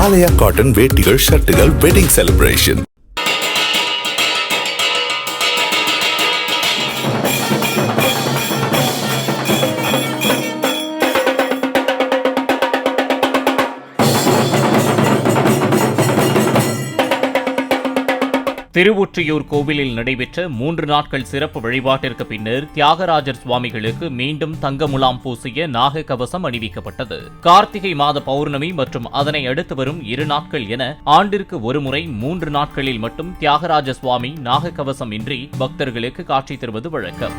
ஆலயா cotton வேட்டிகள் ஷர்ட்டுகள் wedding celebration. Thiruvottiyur கோவிலில் நடைபெற்ற 3 நாட்கள் சிறப்பு வழிபாட்டிற்கு பின்னர் தியாகராஜர் சுவாமிகளுக்கு மீண்டும் தங்க முலாம் பூசிய நாக கவசம் அணிவிக்கப்பட்டது. கார்த்திகை மாத பௌர்ணமி மற்றும் அதனை அடுத்து வரும் 2 நாட்கள் என ஆண்டிற்கு ஒருமுறை 3 நாட்களில் மட்டும் தியாகராஜ சுவாமி நாக கவசம் இன்றி பக்தர்களுக்கு காட்சி தருவது வழக்கம்.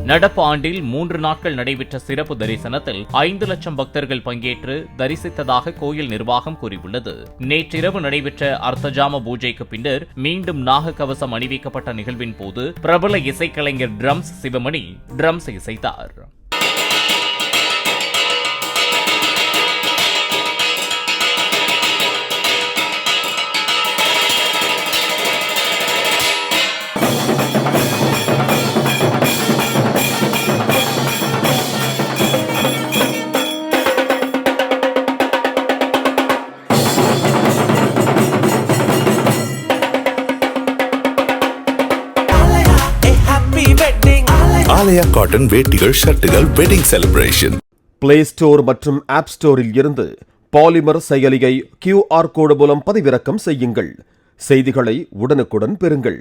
நடப்பு ஆண்டில் 3 நாட்கள் நடைபெற்ற சிறப்பு தரிசனத்தில் 5 லட்சம் பக்தர்கள் பங்கேற்று தரிசித்ததாக கோயில் நிர்வாகம் கூறியுள்ளது. நேற்றிரவு நடைபெற்ற அர்த்தஜாம பூஜைக்கு பின்னர் மீண்டும் நாக கவசம் அணிவிக்கப்பட்ட நிகழ்வின் போது பிரபல இசைக்கலைஞர் ட்ரம்ஸ் சிவமணி ட்ரம்ஸ் இசைத்தார். ஆலயா காட்டன் வேட்டிகள் ஷர்ட்டுகள் வெட்டிங் செலிப்ரேஷன். பிளே ஸ்டோர் மற்றும் ஆப் ஸ்டோரில் இருந்து பாலிமர் செயலியை QR கோடு மூலம் பதிவிறக்கம் செய்யுங்கள். செய்திகளை உடனுக்குடன் பெறுங்கள்.